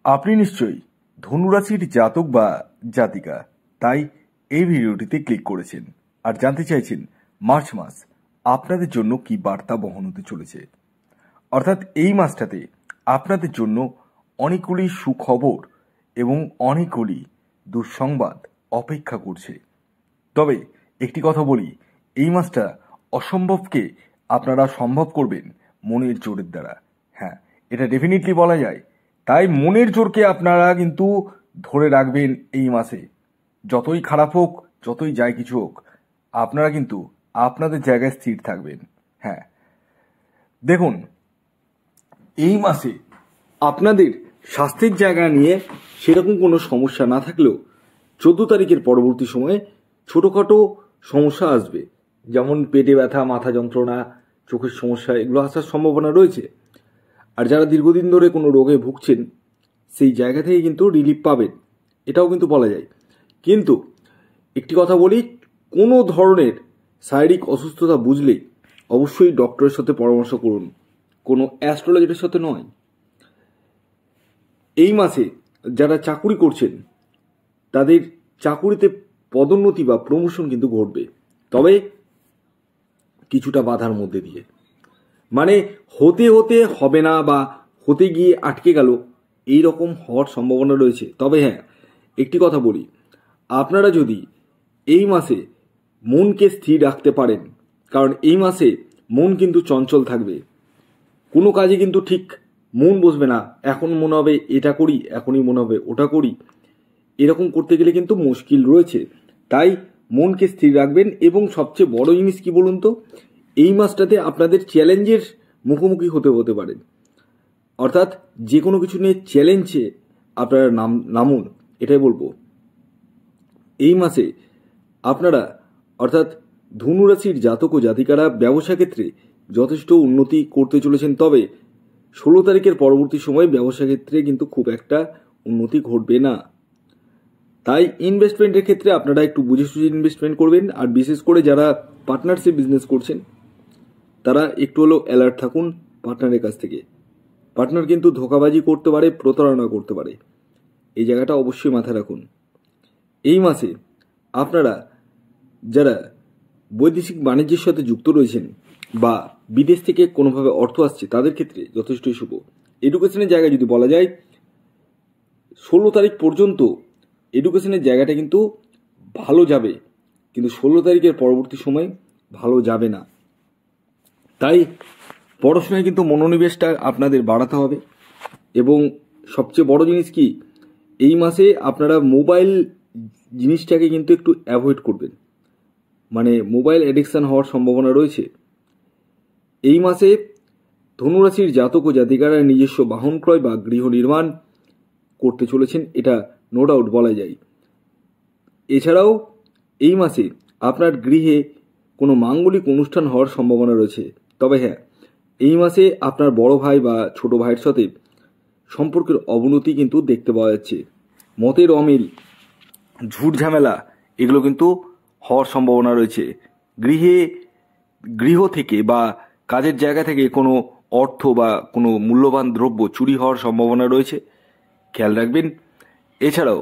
আপনি নিশ্চয়ই ধনুরাশির জাতক বা জাতিকা, তাই এই ভিডিওটিতে ক্লিক করেছেন আর জানতে চাইছেন মার্চ মাস আপনাদের জন্য কি বার্তা বহন হতে চলেছে। অর্থাৎ এই মাসটাতে আপনাদের জন্য অনেকগুলি সুখবর এবং অনেকগুলি দুঃসংবাদ অপেক্ষা করছে। তবে একটি কথা বলি, এই মাসটা অসম্ভবকে আপনারা সম্ভব করবেন মনের জোরের দ্বারা। হ্যাঁ, এটা ডেফিনেটলি বলা যায়। তাই মনের জোরকে আপনারা কিন্তু ধরে রাখবেন এই মাসে। যতই খারাপ হোক, যতই যাই কিছু হোক, আপনারা কিন্তু আপনাদের জায়গায় স্থির থাকবেন। হ্যাঁ, দেখুন, এই মাসে আপনাদের স্বাস্থ্যের জায়গা নিয়ে সেরকম কোনো সমস্যা না থাকলেও 14 তারিখের পরবর্তী সময়ে ছোটোখাটো সমস্যা আসবে, যেমন পেটে ব্যথা, মাথা যন্ত্রণা, চোখের সমস্যা, এগুলো আসার সম্ভাবনা রয়েছে। আর যারা দীর্ঘদিন ধরে কোনো রোগে ভুগছেন সেই জায়গা থেকে কিন্তু রিলিফ পাবেন, এটাও কিন্তু বলা যায়। কিন্তু একটি কথা বলি, কোনো ধরনের শারীরিক অসুস্থতা বুঝলেই অবশ্যই ডক্টরের সাথে পরামর্শ করুন, কোনো অ্যাস্ট্রোলজারের সাথে নয়। এই মাসে যারা চাকুরি করছেন তাদের চাকুরিতে পদোন্নতি বা প্রমোশন কিন্তু ঘটবে, তবে কিছুটা বাধার মধ্যে দিয়ে। মানে হতে হতে হবে না বা হতে গিয়ে আটকে গেল, এই রকম হওয়ার সম্ভাবনা রয়েছে। তবে হ্যাঁ, একটি কথা বলি, আপনারা যদি এই মাসে মনকে স্থির রাখতে পারেন, কারণ এই মাসে মন কিন্তু চঞ্চল থাকবে, কোনো কাজে কিন্তু ঠিক মন বসবে না। এখন মনে হবে এটা করি, এখনই মনে হবে ওটা করি, এরকম করতে গেলে কিন্তু মুশকিল রয়েছে। তাই মনকে স্থির রাখবেন। এবং সবচেয়ে বড় জিনিস কি বলুন তো, এই মাসটাতে আপনাদের চ্যালেঞ্জের মুখোমুখি হতে পারেন। অর্থাৎ যে কোনো কিছু নিয়ে চ্যালেঞ্জে আপনারা নামুন, এটাই বলবো। এই মাসে আপনারা অর্থাৎ ধনুরাশির জাতক ও জাতিকারা ব্যবসা ক্ষেত্রে যথেষ্ট উন্নতি করতে চলেছেন। তবে 16 তারিখের পরবর্তী সময় ব্যবসা ক্ষেত্রে কিন্তু খুব একটা উন্নতি ঘটবে না। তাই ইনভেস্টমেন্টের ক্ষেত্রে আপনারা একটু বুঝে সুঝে ইনভেস্টমেন্ট করবেন। আর বিশেষ করে যারা পার্টনারশিপ বিজনেস করছেন তারা একটু হলেও অ্যালার্ট থাকুন পার্টনারের কাছ থেকে। পার্টনার কিন্তু ধোঁকাবাজি করতে পারে, প্রতারণা করতে পারে, এই জায়গাটা অবশ্যই মাথায় রাখুন। এই মাসে আপনারা যারা বৈদেশিক বাণিজ্যের সাথে যুক্ত রয়েছেন বা বিদেশ থেকে কোনোভাবে অর্থ আসছে তাদের ক্ষেত্রে যথেষ্টই শুভ। এডুকেশনের জায়গায় যদি বলা যায়, 16 তারিখ পর্যন্ত এডুকেশনের জায়গাটা কিন্তু ভালো যাবে, কিন্তু 16 তারিখের পরবর্তী সময় ভালো যাবে না। তাই পড়াশোনায় কিন্তু মনোনিবেশটা আপনাদের বাড়াতে হবে। এবং সবচেয়ে বড় জিনিস কি, এই মাসে আপনারা মোবাইল জিনিসটাকে কিন্তু একটু অ্যাভয়েড করবেন, মানে মোবাইল অ্যাডিকশান হওয়ার সম্ভাবনা রয়েছে। এই মাসে ধনুরাশির জাতক ও জাতিকারা নিজস্ব বাহন ক্রয় বা গৃহ নির্মাণ করতে চলেছেন, এটা নো ডাউট বলা যায়। এছাড়াও এই মাসে আপনার গৃহে কোনো মাঙ্গলিক অনুষ্ঠান হওয়ার সম্ভাবনা রয়েছে। তবে হ্যাঁ, এই মাসে আপনার বড় ভাই বা ছোট ভাইয়ের সাথে সম্পর্কের অবনতি কিন্তু দেখতে পাওয়া যাচ্ছে। মতের অমিল, ঝুট ঝামেলা, এগুলো কিন্তু হওয়ার সম্ভাবনা রয়েছে। গৃহ থেকে বা কাজের জায়গা থেকে কোনো অর্থ বা কোনো মূল্যবান দ্রব্য চুরি হওয়ার সম্ভাবনা রয়েছে, খেয়াল রাখবেন। এছাড়াও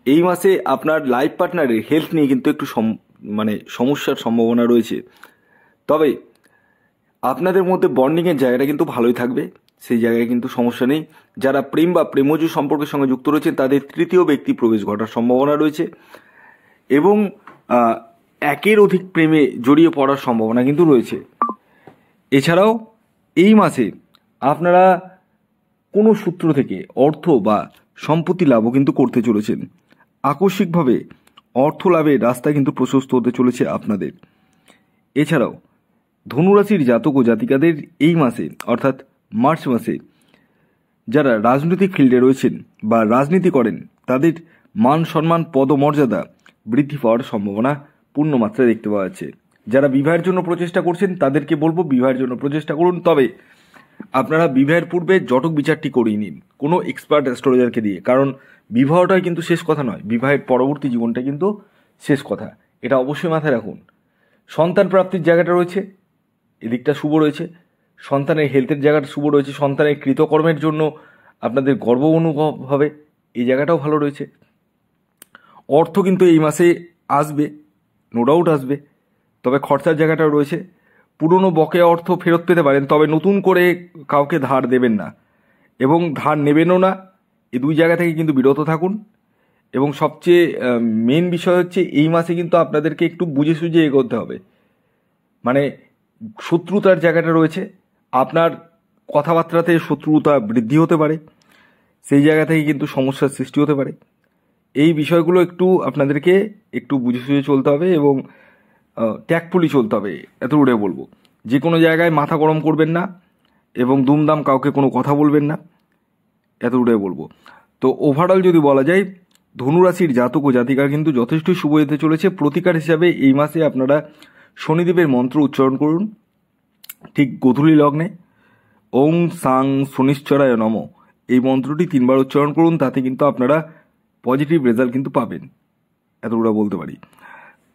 এই মাসে আপনার লাইফ পার্টনারের হেলথ নিয়ে কিন্তু একটু সমস্যার সম্ভাবনা রয়েছে। তবে আপনাদের মধ্যে বন্ডিংয়ের জায়গাটা কিন্তু ভালোই থাকবে, সেই জায়গায় কিন্তু সমস্যা নেই। যারা প্রেম বা প্রেমজ সম্পর্কের সঙ্গে যুক্ত রয়েছেন তাদের তৃতীয় ব্যক্তি প্রবেশ ঘটার সম্ভাবনা রয়েছে এবং একের অধিক প্রেমে জড়িয়ে পড়ার সম্ভাবনা কিন্তু রয়েছে। এছাড়াও এই মাসে আপনারা কোনো সূত্র থেকে অর্থ বা সম্পত্তি লাভও কিন্তু করতে চলেছেন। আকস্মিকভাবে অর্থ লাভের রাস্তা কিন্তু প্রশস্ত হতে চলেছে আপনাদের। এছাড়াও ধনুরাশির জাতক ও জাতিকাদের এই মাসে অর্থাৎ মার্চ মাসে যারা রাজনৈতিক ফিল্ডে রয়েছেন বা রাজনীতি করেন তাদের মান সম্মান পদমর্যাদা বৃদ্ধি পাওয়ার সম্ভাবনা পূর্ণ মাত্রায় দেখতে পাওয়া যাচ্ছে। যারা বিবাহের জন্য প্রচেষ্টা করছেন তাদেরকে বলবো বিবাহের জন্য প্রচেষ্টা করুন। তবে আপনারা বিবাহের পূর্বে জটক বিচারটি করিয়ে নিন কোনো এক্সপার্ট অ্যাস্ট্রোলজারকে দিয়ে, কারণ বিবাহটাই কিন্তু শেষ কথা নয়, বিবাহের পরবর্তী জীবনটা কিন্তু শেষ কথা, এটা অবশ্যই মাথায় রাখুন। সন্তান প্রাপ্তির জায়গাটা রয়েছে, এদিকটা শুভ রয়েছে। সন্তানের হেলথের জায়গাটা শুভ রয়েছে। সন্তানের কৃতকর্মের জন্য আপনাদের গর্ব অনুভব হবে, এই জায়গাটাও ভালো রয়েছে। অর্থ কিন্তু এই মাসে আসবে, নো ডাউট আসবে, তবে খরচার জায়গাটাও রয়েছে। পুরনো বকেয়া অর্থ ফেরত পেতে পারেন, তবে নতুন করে কাউকে ধার দেবেন না এবং ধার নেবেনও না। এই দুই জায়গা থেকে কিন্তু বিরত থাকুন। এবং সবচেয়ে মেন বিষয় হচ্ছে এই মাসে কিন্তু আপনাদেরকে একটু বুঝে সুঝে এগোতে হবে। মানে শত্রুতার জায়গাটা রয়েছে, আপনার কথাবার্তাতে শত্রুতা বৃদ্ধি হতে পারে, সেই জায়গা থেকে কিন্তু সমস্যার সৃষ্টি হতে পারে। এই বিষয়গুলো একটু আপনাদেরকে একটু বুঝে সুঝে চলতে হবে এবং ট্যাক্টফুলি চলতে হবে, এতটুকু বলবো। যে কোনো জায়গায় মাথা গরম করবেন না এবং দুমদাম কাউকে কোনো কথা বলবেন না, এতটুকু বলবো। তো ওভারঅল যদি বলা যায়, ধনুরাশির জাতক ও জাতিকা কিন্তু যথেষ্ট শুভ যেতে চলেছে। প্রতিকার হিসাবে এই মাসে আপনারা শনিদেবের মন্ত্র উচ্চারণ করুন ঠিক গোধূলি লগ্নে। ওং সাং শনিশ্চরায় নম, এই মন্ত্রটি 3 বার উচ্চারণ করুন, তাতে কিন্তু আপনারা পজিটিভ রেজাল্ট কিন্তু পাবেন, এতটুকু বলতে পারি।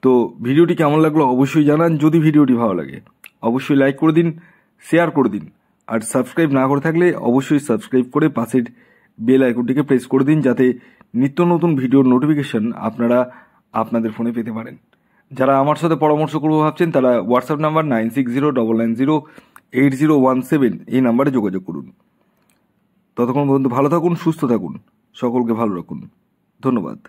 তো ভিডিওটি কেমন লাগলো অবশ্যই জানান। যদি ভিডিওটি ভালো লাগে অবশ্যই লাইক করে দিন, শেয়ার করে দিন, আর সাবস্ক্রাইব না করে থাকলে অবশ্যই সাবস্ক্রাইব করে পাশের বেল আইকনটিকে প্রেস করে দিন, যাতে নিত্য নতুন ভিডিওর নোটিফিকেশন আপনারা আপনাদের ফোনে পেতে পারেন। যারা আমার সাথে পরামর্শ করবো ভাবছেন তারা হোয়াটসঅ্যাপ নাম্বার 9609908017 এই নাম্বারে যোগাযোগ করুন। ততক্ষণ পর্যন্ত ভালো থাকুন, সুস্থ থাকুন, সকলকে ভালো রাখুন। ধন্যবাদ।